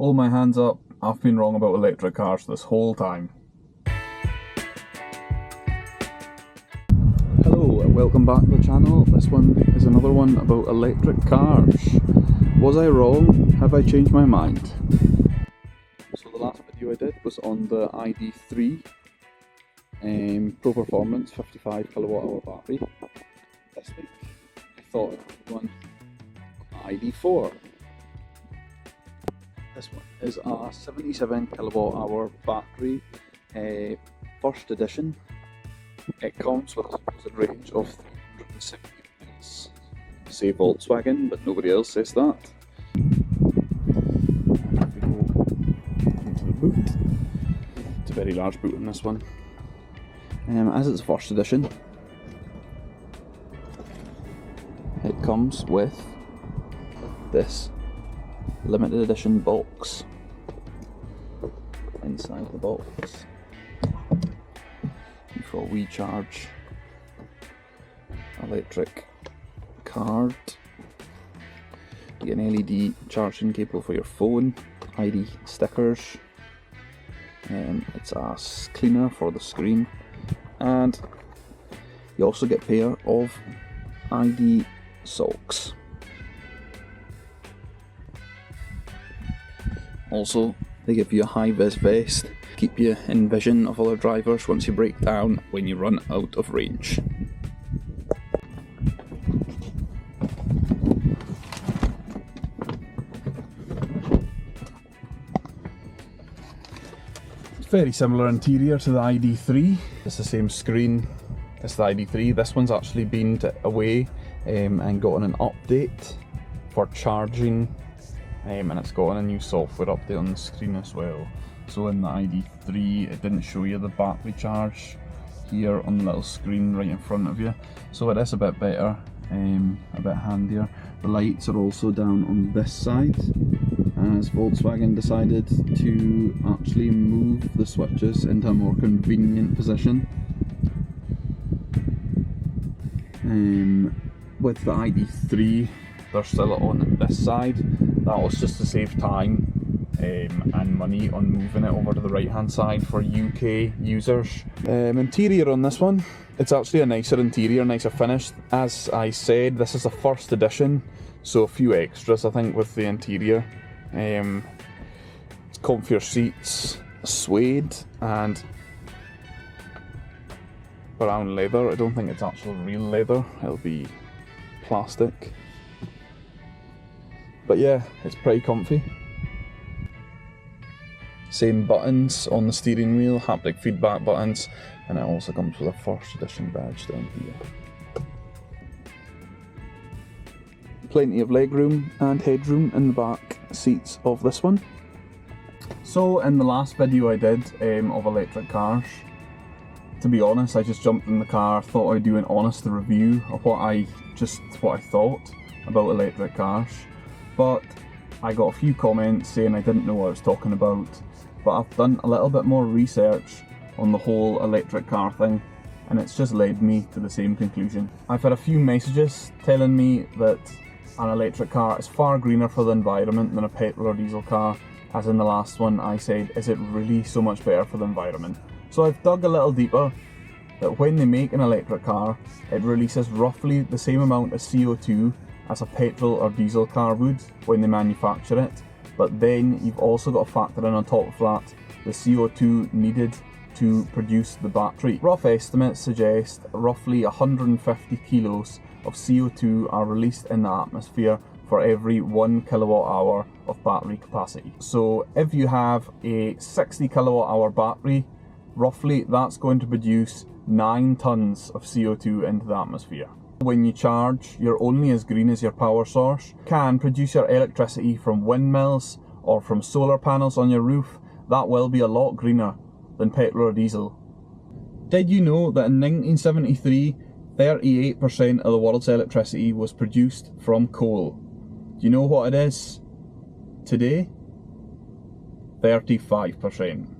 Hold my hands up, I've been wrong about electric cars this whole time. Hello and welcome back to the channel. This one is another one about electric cars. Was I wrong? Have I changed my mind? So the last video I did was on the ID.4 Pro Performance 55 kilowatt hour battery. This week I thought I'd do one ID.4. This one is a 77 kilowatt hour battery, first edition. It comes with a supposed range of 370 miles. Say Volkswagen, but nobody else says that. And if we go into the boot, it's a very large boot in this one. As it's first edition, it comes with this limited edition box. Inside the box, you've got a WeCharge electric card. You get an LED charging cable for your phone, ID stickers, it's a cleaner for the screen, and you also get a pair of ID socks. Also, they give you a high-vis vest, keep you in vision of other drivers once you break down when you run out of range. It's very similar interior to the ID.4. It's the same screen as the ID.4. This one's actually been away and gotten an update for charging. And it's got a new software update on the screen as well. So in the ID.4 it didn't show you the battery charge here on the little screen right in front of you. So it is a bit better, a bit handier. The lights are also down on this side, as Volkswagen decided to actually move the switches into a more convenient position. With the ID.4 they're still on this side. That was just to save time and money on moving it over to the right hand side for UK users. Interior on this one, it's actually a nicer interior, nicer finish. As I said, this is the first edition, so a few extras I think with the interior. It's comfier seats, suede and brown leather. I don't think it's actual real leather, it'll be plastic. But yeah, it's pretty comfy. Same buttons on the steering wheel, haptic feedback buttons, and it also comes with a first edition badge down here. Plenty of legroom and headroom in the back seats of this one. So in the last video I did of electric cars, to be honest, I just jumped in the car, thought I'd do an honest review of what I thought about electric cars. But I got a few comments saying I didn't know what I was talking about, but I've done a little bit more research on the whole electric car thing, and it's just led me to the same conclusion. I've had a few messages telling me that an electric car is far greener for the environment than a petrol or diesel car, as in the last one I said, is it really so much better for the environment? So I've dug a little deeper, that when they make an electric car, it releases roughly the same amount of CO2 as a petrol or diesel car would when they manufacture it, but then you've also got to factor in on top of that the CO2 needed to produce the battery. Rough estimates suggest roughly 150 kilos of CO2 are released in the atmosphere for every 1 kilowatt hour of battery capacity. So if you have a 60 kilowatt hour battery, roughly that's going to produce 9 tons of CO2 into the atmosphere. When you charge, you're only as green as your power source. You can produce your electricity from windmills or from solar panels on your roof. That will be a lot greener than petrol or diesel. Did you know that in 1973, 38% of the world's electricity was produced from coal? Do you know what it is today? 35%.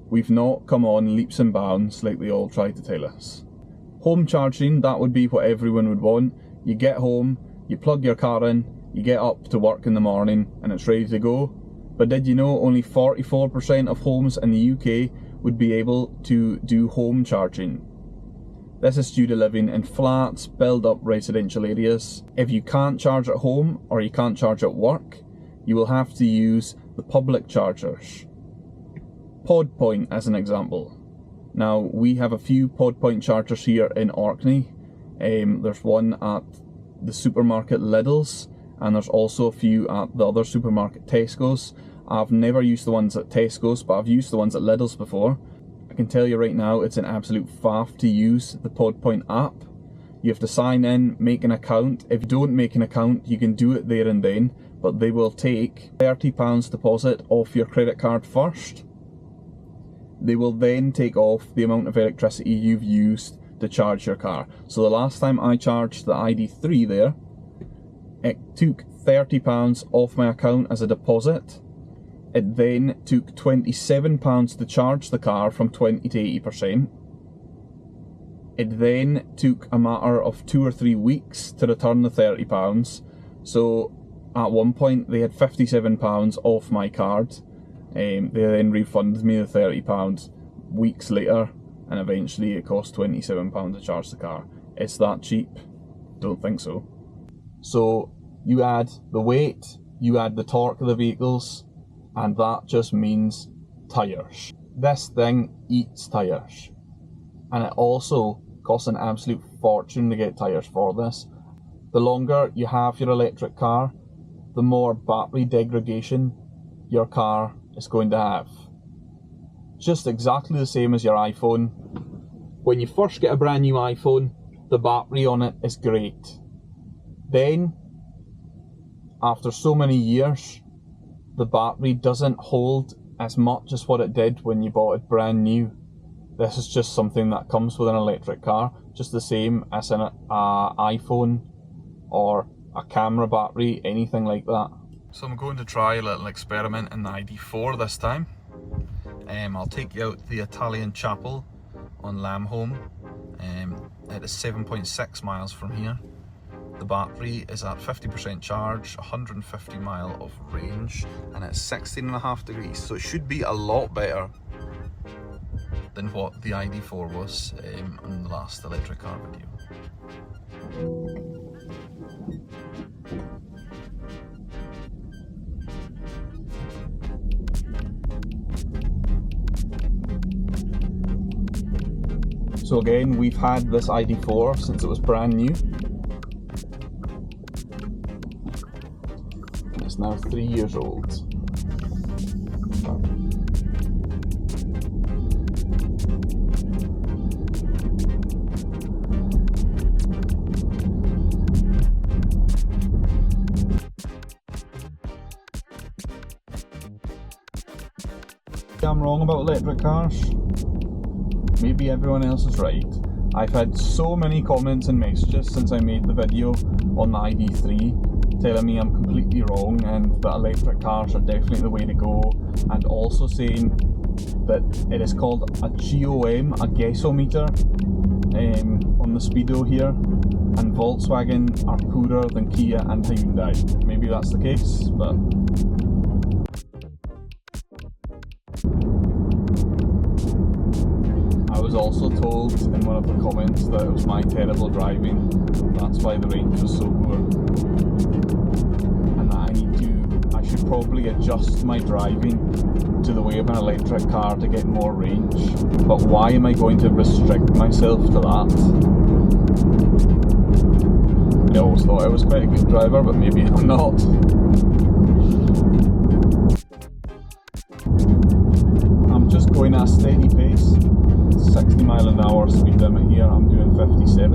We've not come on leaps and bounds like they all try to tell us. Home charging, that would be what everyone would want. You get home, you plug your car in, you get up to work in the morning and it's ready to go. But did you know only 44% of homes in the UK would be able to do home charging? This is due to living in flats, built-up residential areas. If you can't charge at home or you can't charge at work, you will have to use the public chargers. PodPoint as an example. Now, we have a few PodPoint chargers here in Orkney. There's one at the supermarket Lidl's, and there's also a few at the other supermarket Tesco's. I've never used the ones at Tesco's, but I've used the ones at Lidl's before. I can tell you right now, it's an absolute faff to use the PodPoint app. You have to sign in, make an account. If you don't make an account, you can do it there and then, but they will take £30 deposit off your credit card first. They will then take off the amount of electricity you've used to charge your car. So the last time I charged the ID.4 there, it took £30 off my account as a deposit. It then took £27 to charge the car from 20 to 80%. It then took a matter of 2 or 3 weeks to return the £30. So at one point they had £57 off my card. They then refunded me the £30 weeks later, and eventually it cost £27 to charge the car. It's that cheap? Don't think so. So you add the weight, you add the torque of the vehicles, and that just means tyres. This thing eats tyres. And it also costs an absolute fortune to get tyres for this. The longer you have your electric car, the more battery degradation your car is going to have. Just exactly the same as your iPhone. When you first get a brand new iPhone, the battery on it is great. Then, after so many years, the battery doesn't hold as much as what it did when you bought it brand new. This is just something that comes with an electric car, just the same as an iPhone or a camera battery, anything like that. So I'm going to try a little experiment in the ID.4 this time. I'll take you out to the Italian chapel on Lamholm. It is 7.6 miles from here. The battery is at 50% charge, 150 mile of range, and it's 16.5 degrees, so it should be a lot better than what the ID.4 was in the last electric car video. So again, we've had this ID.4 since it was brand new. It's now 3 years old. I'm wrong about electric cars. Maybe everyone else is right. I've had so many comments and messages since I made the video on the ID.3 telling me I'm completely wrong and that electric cars are definitely the way to go, and also saying that it is called a GOM, a guessometer, on the speedo here, and Volkswagen are poorer than Kia and Hyundai. Maybe that's the case, but I was also told in one of the comments that it was my terrible driving, that's why the range was so poor, and that I should probably adjust my driving to the way of an electric car to get more range. But why am I going to restrict myself to that? I always thought I was quite a good driver, but maybe I'm not. I'm just going at a steady pace. 60 mile an hour speed limit here, I'm doing 57,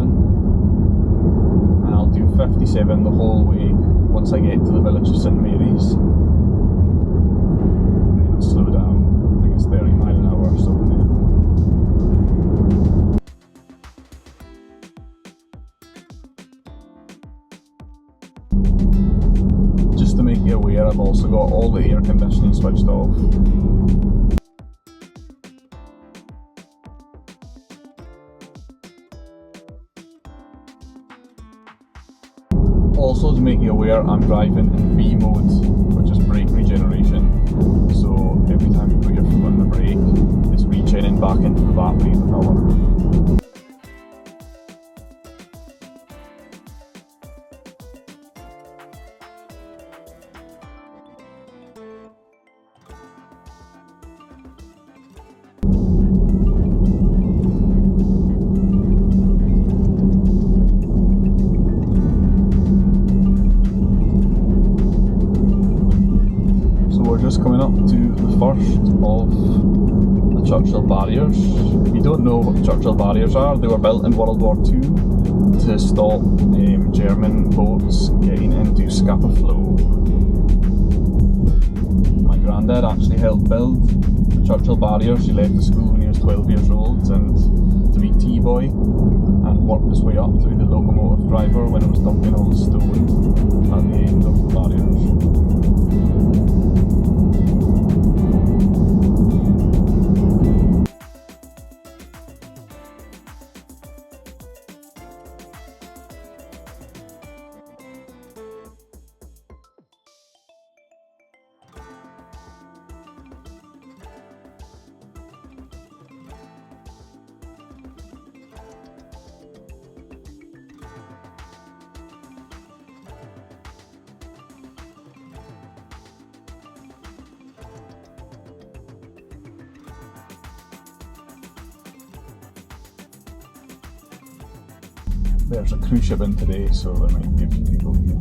and I'll do 57 the whole way once I get to the village of St Mary's. And I'll slow down, I think it's 30 mile an hour or something. Just to make you aware, I've also got all the air conditioning switched off. Also, to make you aware, I'm driving in B mode, which is brake regeneration. we're just coming up to the first of the Churchill barriers. If you don't know what the Churchill barriers are, they were built in World War II to stop German boats getting into Scapa Flow. My granddad actually helped build the Churchill barriers. He left the school when he was 12 years old and to be T-boy, and worked his way up to be the locomotive driver when it was dumping all the stone at the end of the barriers. There's a cruise ship in today, so there might be a few people here.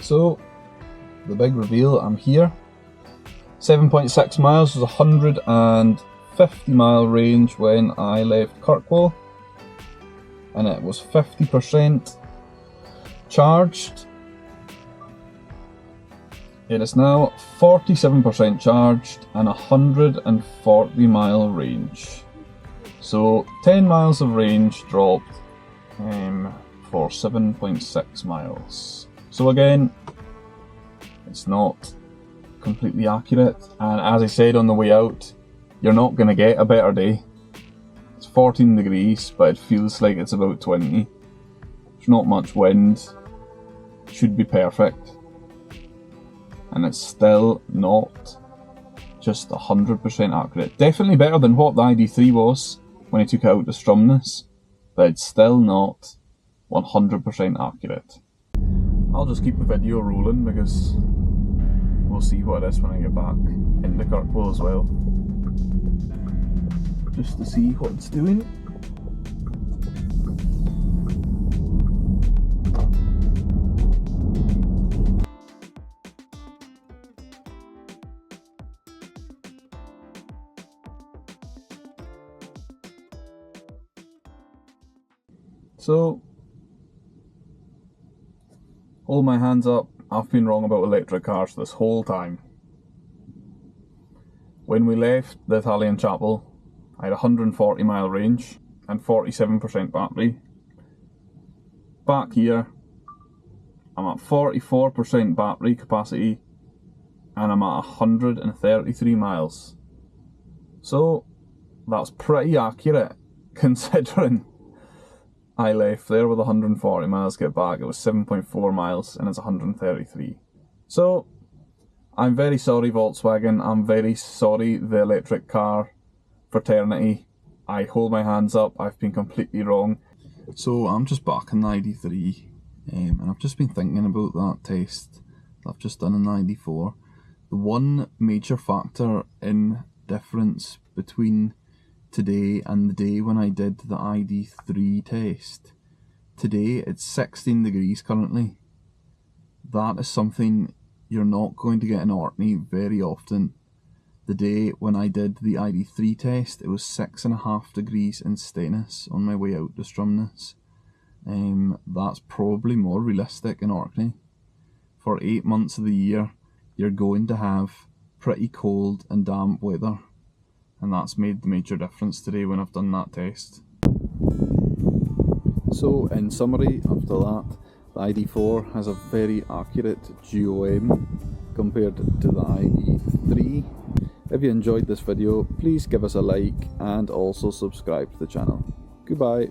So, the big reveal, I'm here. 7.6 miles was 150 mile range when I left Kirkwall, and it was 50% charged. It is now 47% charged and 140 mile range. So 10 miles of range dropped for 7.6 miles. So again, it's not completely accurate, and as I said on the way out, you're not going to get a better day. It's 14 degrees, but it feels like it's about 20. There's not much wind. Should be perfect. And it's still not just 100% accurate. Definitely better than what the ID.3 was when I took it out to Stromness, but it's still not 100% accurate. I'll just keep the video rolling because we'll see what it is when I get back into Kirkwall as well, just to see what it's doing. So, hold my hands up, I've been wrong about electric cars this whole time. When we left the Italian chapel, I had 140 mile range and 47% battery. Back here, I'm at 44% battery capacity and I'm at 133 miles. So, that's pretty accurate considering I left there with 140 miles to get back. It was 7.4 miles and it's 133. So, I'm very sorry Volkswagen, I'm very sorry the electric car fraternity. I hold my hands up, I've been completely wrong. So I'm just back in the ID.3 and I've just been thinking about that test that I've just done in the ID.4. The one major factor in difference between today and the day when I did the ID.3 test. Today it's 16 degrees currently. that is something you're not going to get in Orkney very often. The day when I did the ID3 test, it was 6.5 degrees in Stainess on my way out to Stromness. That's probably more realistic in Orkney. For 8 months of the year, you're going to have pretty cold and damp weather, and that's made the major difference today when I've done that test. So in summary, after that, the ID4 has a very accurate GOM compared to the ID3. If you enjoyed this video, please give us a like and also subscribe to the channel. Goodbye.